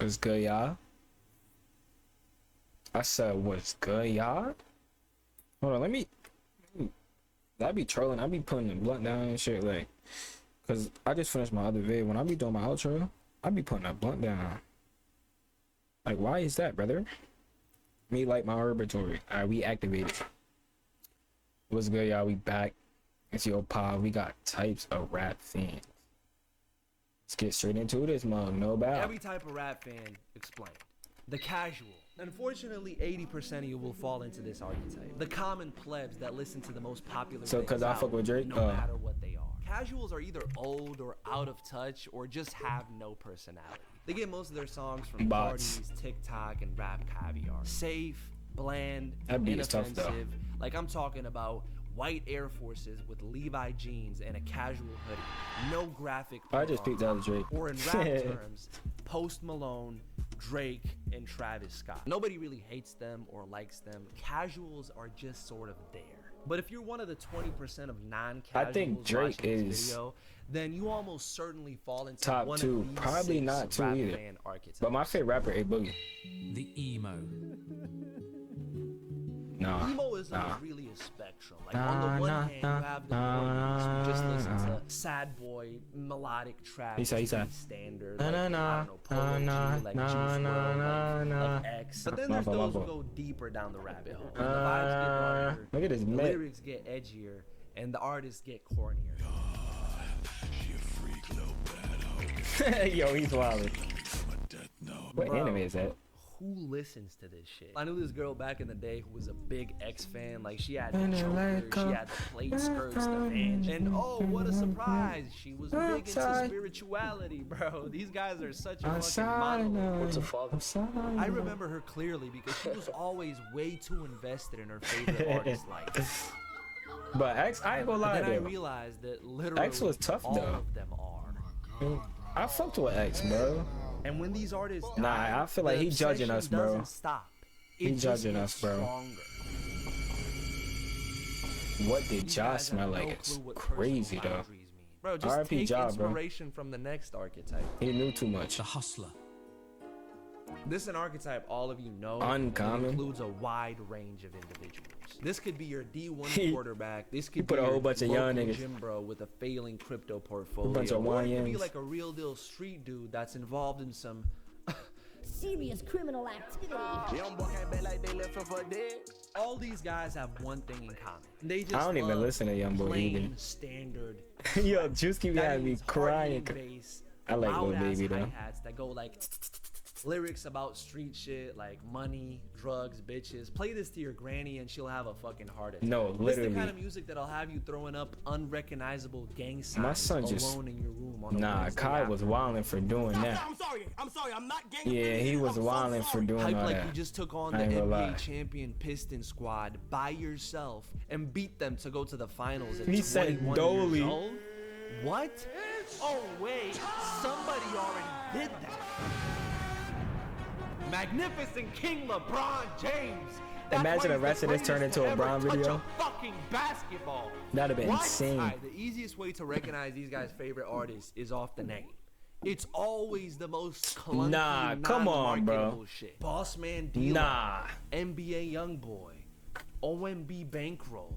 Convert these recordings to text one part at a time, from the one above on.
What's good, y'all? I said, what's good, y'all? Hold on, let me. I be trolling. I be putting the blunt down and shit, like, cause I just finished my other video. When I be doing my outro, I be putting that blunt down. Like, why is that, brother? Me like my repertory. Alright, we activated. What's good, y'all? We back. It's Yoopa. We got types of rap fans. Let's get straight into this, mug. No doubt. Every type of rap fan explained. The casual. Unfortunately, 80% of you will fall into this archetype. The common plebs that listen to the most popular So, cause I fuck with Drake, no matter what they are. Casuals are either old or out of touch or just have no personality. They get most of their songs from bots, parties, TikTok, and rap caviar. Safe, bland, that beat is tough, though. Like I'm talking about white Air Forces with Levi jeans and a casual hoodie. No graphic. I just picked out Drake. Or in rap terms, Post Malone, Drake, and Travis Scott. Nobody really hates them or likes them. Casuals are just sort of there. But if you're one of the 20% of non-casuals I think Drake is video, then you almost certainly fall into top one two. Of these Probably not two either. But my favorite rapper, A Boogie. The emo. Nah. Emo isn't really a spectrum. Like on the one hand, you have the boys who just listen to sad boy melodic trap. He said. Standard. Like, I don't know, Polo G, like Juice WRLD, like X. But then there's those who go deeper down the rabbit hole. And the vibes get darker, look at this the lyrics get edgier, and the artists get cornier. Yo, he's wild. What anime is that? Who listens to this shit? I knew this girl back in the day who was a big X fan. Like she had the choker, she had the plate skirts, the Vans, and oh, what a surprise! She was big into spirituality, bro. These guys are such a fucking monolith. What's the fuck? I remember her clearly because she was always way too invested in her favorite artist's life. But X, I ain't gonna lie, then though. I realized that literally X was tough, all though. of them are. I fucked with X, bro. And when these artists I feel like he judging us, bro. Stop. He judging us, bro. Stronger. What did Ja smell like? It's crazy, though. Bro, just R.I.P. take Ja, bro. inspiration from the next archetype. He knew too much. The hustler. This is an archetype all of you know. Uncommon. It includes a wide range of individuals. This could be your D1 quarterback. This could put be a whole your bunch of young local niggas. gym bro with a failing crypto portfolio. A bunch of or it could be YNs. like a real deal street dude that's involved in some serious criminal activity. All these guys have one thing in common. They just I don't even listen to Young Boy plain even. standard. Yo, Juice keep having me crying. Bass, I like Lil loud-ass Baby, though. hi-hats that go like lyrics about street shit like money, drugs, bitches. Play this to your granny and she'll have a fucking heart attack. No, This literally. is the kind of music that'll have you throwing up unrecognizable gang signs My son just alone in your room on a nah. Wednesday Kai was afternoon. wilding for doing that. I'm sorry, I'm not gang. Yeah, he was wilding for doing Hype all like that. you just took on I the ain't gonna lie. NBA champion Piston squad by yourself and beat them to go to the finals at He said 21 Dolly. years old? What? Oh wait, somebody already did that. Magnificent King LeBron James. That's Imagine why the he's rest of this turned greatest into to a ever Bron touch video. a fucking basketball. That'd have been What? insane. Alright, the easiest way to recognize these guys' favorite artists is off the name. It's always the most clunky, Nah, come on, bro. non-marketable shit. Boss Man D-Lo, Nah. NBA Youngboy, OMB Bankroll.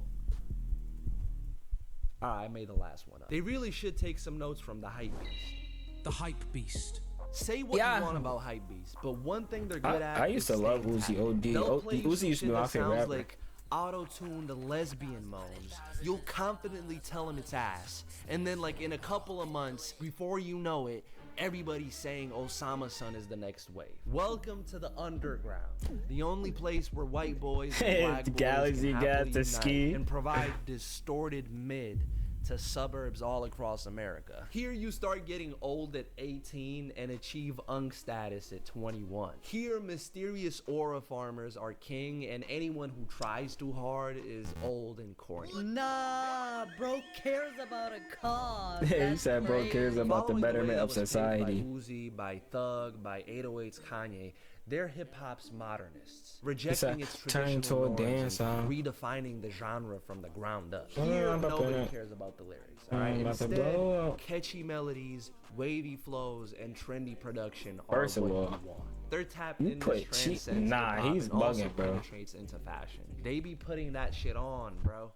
I made the last one up. They really should take some notes from the Hype Beast. The hype beast. Say what Yeah. you want about Hype Beast, but one thing they're good at I used to is love staying Uzi tight. OD. They'll play you Uzi some used to shit be my that favorite sounds rapper. like auto-tuned lesbian moans. You'll confidently tell them it's ass, and then like in a couple of months, before you know it, everybody's saying Osama Son is the next wave. Welcome to the underground, the only place where white boys and black boys Galaxy can got happily to unite ski. and provide distorted mid to suburbs all across America. Here you start getting old at 18 and achieve unk status at 21. Here mysterious aura farmers are king and anyone who tries too hard is old and corny. Nah, bro cares about a cause. He That's said bro crazy. cares about the Following way betterment that of was paved society. By Uzi, by Thug, by 808's Kanye, They're hip hop's modernists, rejecting its turn traditional to a norms dance and song. redefining the genre from the ground up. I'm Here, about to nobody blow up. cares about the lyrics. All right, about to instead, blow up. catchy melodies, wavy flows, and trendy production are First of what all, you want. They're tapped you into put cheap- transcends nah, hip-hop he's and also bugging, bro. penetrates into fashion. They be putting that shit on, bro.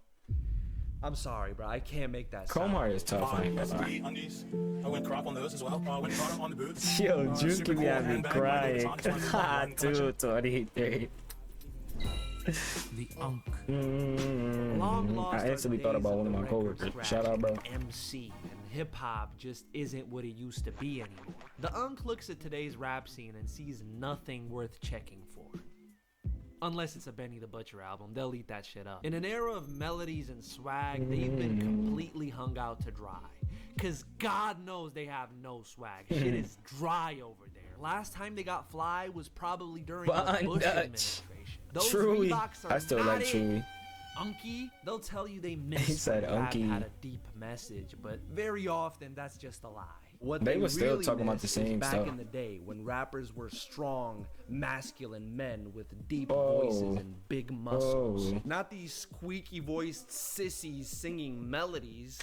I'm sorry, bro. I can't make that Chrome sound. Heart is tough. I ain't gonna lie. SD undies. I went crop on those as well. Went crop on the boots. Yo, Juice Super could be cool having me handbag, one of crying. the Atomics ones, one collection. Dude, 23. The Unk. Long lost I are instantly the thought days about of one of the my record coworkers. scratch Shout out, bro. and MC, and hip hop just isn't what it used to be anymore. The Unk looks at today's rap scene and sees nothing worth checking for. Unless it's a Benny the Butcher album, they'll eat that shit up. In an era of melodies and swag, they've been completely hung out to dry. Cause God knows they have no swag. Shit is dry over there. Last time they got fly was probably during the Fine Bush Dutch. administration. Those Truly. Reeboks are I still not like it. Truly. Unky, they'll tell you they He miss said when rap Unky. had a deep message, but very often that's just a lie. What They were still really talking about miss the is same back stuff. in the day when rappers were strong, masculine men with deep Oh. voices and big muscles. Oh. Not these squeaky voiced sissies singing melodies.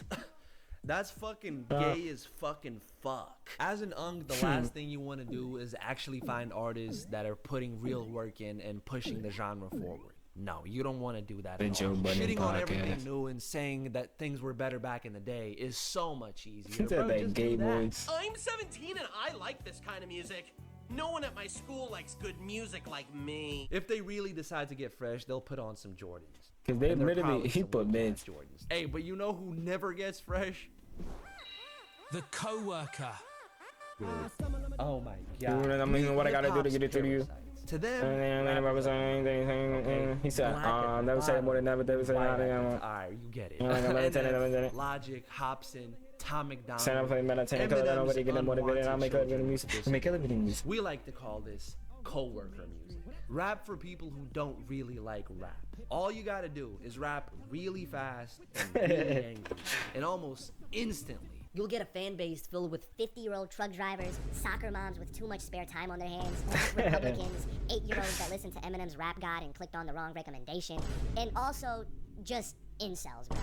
That's fucking gay as fucking fuck. As an unk, the last thing you want to do is actually find artists that are putting real work in and pushing the genre forward. No, you don't want to do that The at Joe all. Budden Shitting on everything podcast. new and saying that things were better back in the day is so much easier. He said Bro, that just gay do that. voice. I'm 17 and I like this kind of music. No one at my school likes good music like me. If they really decide to get fresh, they'll put on some Jordans. Cause they And they're literally, probably he some put low-class mids. Jordans. Hey, but you know who never gets fresh? The Co-worker. Oh my You god. know what I mean? What I gotta do to get it to you? Parasites. To them, He said, black at never the say more than never, never say white nothing. at the- Alright, you get it. Yeah, like, I'm gonna tell you, I'm gonna tell you. Logic, Hobson, Tom McDonald. Stand up for meditating, cause I don't nobody get motivated. I'll make unwanted other music. children Make other music. We like to call this co-worker music. Rap for people who don't really like rap. All you gotta do is rap really fast and really angry, and almost instantly. You'll get a fan base filled with 50-year-old truck drivers, soccer moms with too much spare time on their hands, black Republicans, 8-year-olds that listened to Eminem's Rap God and clicked on the wrong recommendation, and also just incels, bro.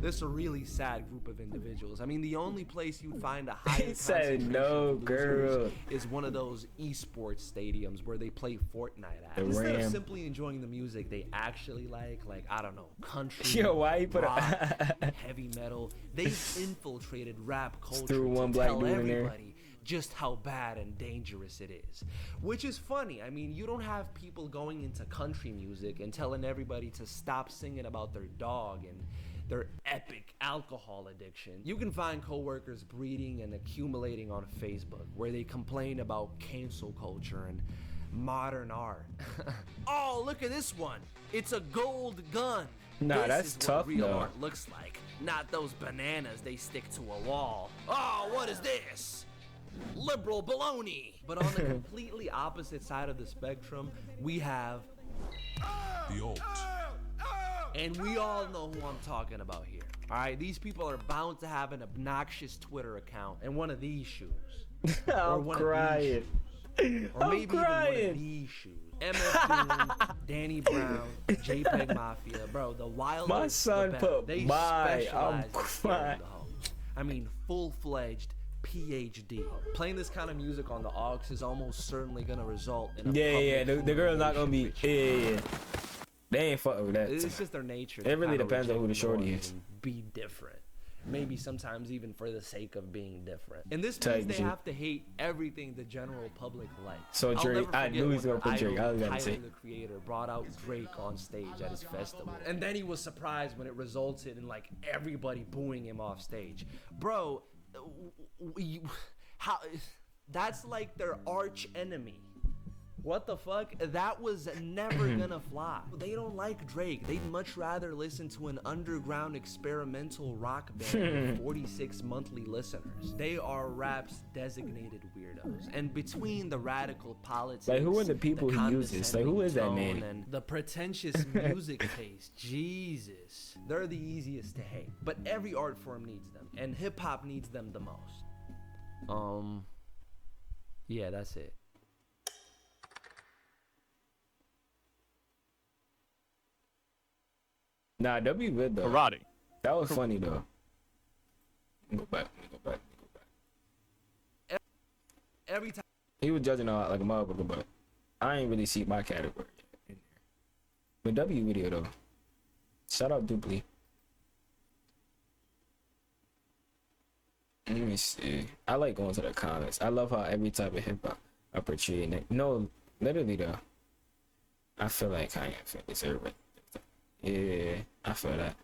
This is a really sad group of individuals. I mean, the only place you'd find a higher He said, concentration "No, of losers girl." is one of those esports stadiums where they play Fortnite at. The Instead of Ram. simply enjoying the music they actually like I don't know, country, Yo, why you put rock, a heavy metal, they've infiltrated rap culture threw one to black tell dude in there. everybody just how bad and dangerous it is. Which is funny. I mean, you don't have people going into country music and telling everybody to stop singing about their dog and their epic alcohol addiction. You can find coworkers breeding and accumulating on Facebook where they complain about cancel culture and modern art. Oh, look at this one. It's a gold gun. Nah, This that's is tough, what real though. art looks like. Not those bananas they stick to a wall. Oh, what is this? Liberal baloney. But on the completely opposite side of the spectrum, we have The Alt. and we all know who I'm talking about here. All right, these people are bound to have an obnoxious Twitter account and one of these shoes. I'm one of crying. these shoes. Or I'm maybe even one crying. of these shoes. MF Doom, Danny Brown, JPEG Mafia, bro, the wildest. My son the best. put They bye. specialize I'm in scaring crying. the hoes. I mean, full-fledged PhD. Playing this kind of music on the aux is almost certainly gonna result in a Yeah. public The girl's not gonna be. humiliation Yeah. They ain't fucking with that. It's just their nature. It to really kinda depends on who the reject shorty norms is. and be different. Maybe sometimes even for the sake of being different. And this Type means they shit. have to hate everything the general public likes. So I'll Drake- never I forget knew he was when gonna put Drake. I was Idol, gonna say. Tyler, the Creator, brought out Drake on stage at his festival, and then he was surprised when it resulted in like everybody booing him off stage. Bro, how? That's like their arch enemy. What the fuck? That was never gonna fly. They don't like Drake. They'd much rather listen to an underground experimental rock band with 46 monthly listeners. They are rap's designated weirdos. And between the radical politics, Like, who are the people he uses? Like, who is that condescending man? tone, and the pretentious music taste, Jesus, they're the easiest to hate. But every art form needs them, and hip hop needs them the most. Yeah, that's it. Nah, W good though. Karate. That was funny though. Go back. Go back. Every time He was judging out like a motherfucker, but I ain't really see my category in there. But W video though. Shout out Dupli. Let me see. I like going to the comments. I love how every type of hip hop are portraying it. No, literally though. I feel like Kanye deserve it. Yeah, I feel that.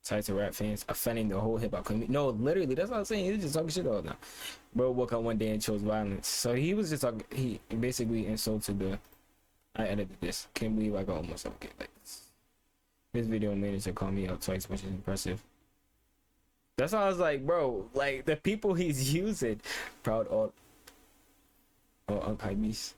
Types of rap fans offending the whole hip hop community. No, literally, that's what I'm saying. He's just talking shit all the time. Bro woke up one day and chose violence. So he was just talking. He basically insulted the. I edited this. Can't believe I got almost okay like this. This video managed to call me out twice, which is impressive. That's why I was like, bro, like the people he's using. Proud all. Oh, Uncle Beast.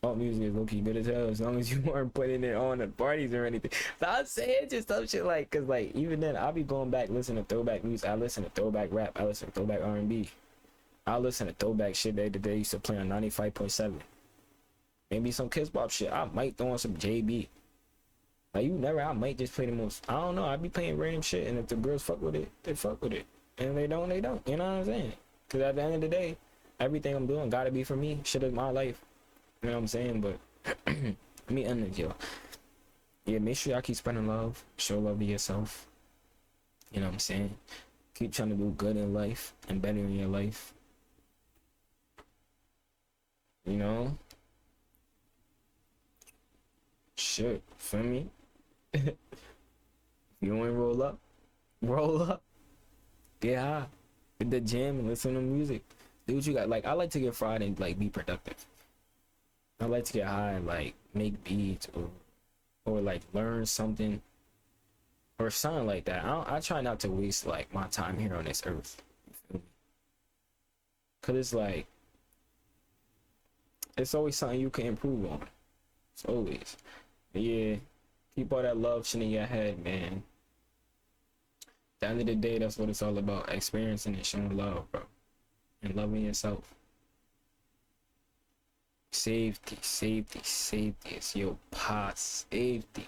All music is low-key good as hell as long as you weren't putting it on at parties or anything. So I'm saying just some shit like, cause like even then I'll be going back listening to throwback music. I listen to throwback rap. I listen to throwback R&B. I listen to throwback shit that they used to play on 95.7. Maybe some Kids Bop shit. I might throw on some JB. Like I might just play the most. I don't know. I be playing random shit, and if the girls fuck with it, they fuck with it, and if they don't, they don't. You know what I'm saying? Cause at the end of the day, everything I'm doing gotta be for me. Shit is my life. You know what I'm saying? But let me end it, yo. Yeah, make sure y'all keep spreading love. Show love to yourself. You know what I'm saying? Keep trying to do good in life and better in your life. You know? Shit, feel me? You wanna roll up? Roll up. Get high. Hit the gym and listen to music. Do what you got. Like, I like to get fried and like be productive. I like to get high and like make beats or like learn something or something like that. I try not to waste like my time here on this earth. You feel me? Cause it's like it's always something you can improve on. It's always. But yeah, keep all that love shit in your head, man. At the end of the day, that's what it's all about. Experiencing and showing love, bro. And loving yourself. Safety. It's your pot safety.